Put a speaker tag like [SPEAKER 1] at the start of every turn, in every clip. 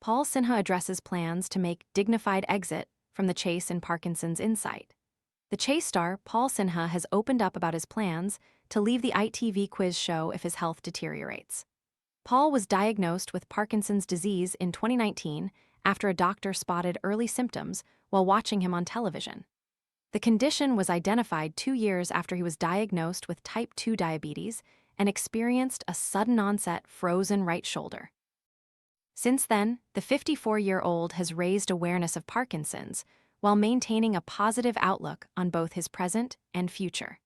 [SPEAKER 1] Paul Sinha addresses plans to make dignified exit from the chase in Parkinson's insight. The Chase star, Paul Sinha, has opened up about his plans to leave the ITV quiz show if his health deteriorates. Paul was diagnosed with Parkinson's disease in 2019 after a doctor spotted early symptoms while watching him on television. The condition was identified 2 years after he was diagnosed with type 2 diabetes and experienced a sudden-onset frozen right shoulder. Since then, the 54-year-old has raised awareness of Parkinson's while maintaining a positive outlook on both his present and future.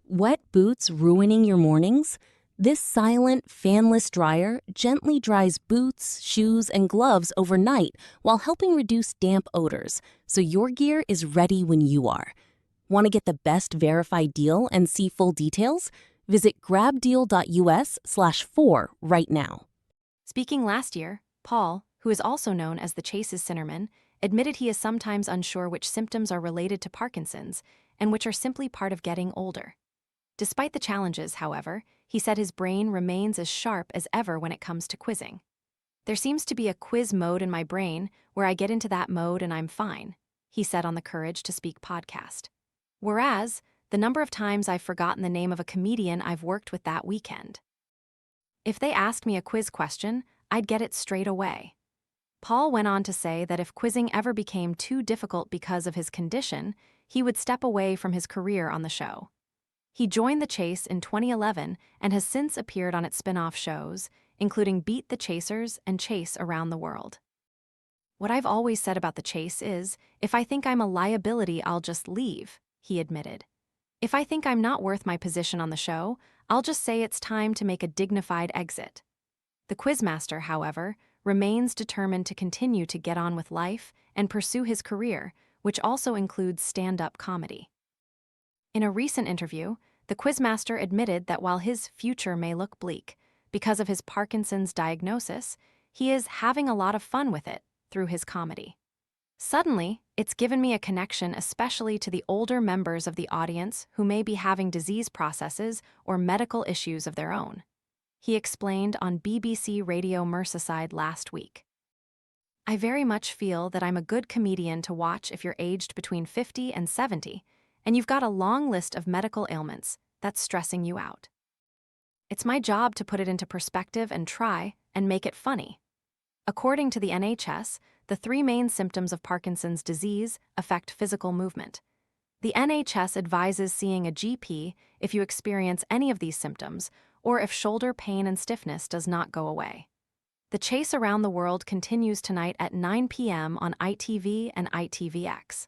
[SPEAKER 2] Wet boots ruining your mornings? This silent, fanless dryer gently dries boots, shoes, and gloves overnight while helping reduce damp odors, so your gear is ready when you are. Want to get the best verified deal and see full details? Visit grabdeal.us/4 right now.
[SPEAKER 1] Speaking last year, Paul, who is also known as the Chase's Cinnamon, admitted he is sometimes unsure which symptoms are related to Parkinson's and which are simply part of getting older. Despite the challenges, however, he said his brain remains as sharp as ever when it comes to quizzing. "There seems to be a quiz mode in my brain where I get into that mode and I'm fine," he said on the Courage to Speak podcast. Whereas, the number of times I've forgotten the name of a comedian I've worked with that weekend. If they asked me a quiz question, I'd get it straight away. Paul went on to say that if quizzing ever became too difficult because of his condition, he would step away from his career on the show. He joined The Chase in 2011 and has since appeared on its spin-off shows, including Beat the Chasers and Chase Around the World. "What I've always said about The Chase is, if I think I'm a liability, I'll just leave," he admitted. "If I think I'm not worth my position on the show, I'll just say it's time to make a dignified exit." The quizmaster, however, remains determined to continue to get on with life and pursue his career, which also includes stand-up comedy. In a recent interview, the quizmaster admitted that while his future may look bleak because of his Parkinson's diagnosis, he is having a lot of fun with it through his comedy. "Suddenly, it's given me a connection especially to the older members of the audience who may be having disease processes or medical issues of their own," he explained on BBC Radio Merseyside last week. "I very much feel that I'm a good comedian to watch if you're aged between 50 and 70, and you've got a long list of medical ailments that's stressing you out. It's my job to put it into perspective and try and make it funny." According to the NHS, the 3 main symptoms of Parkinson's disease affect physical movement. The NHS advises seeing a GP if you experience any of these symptoms or if shoulder pain and stiffness does not go away. The Chase Around the World continues tonight at 9 p.m. on ITV and ITVX.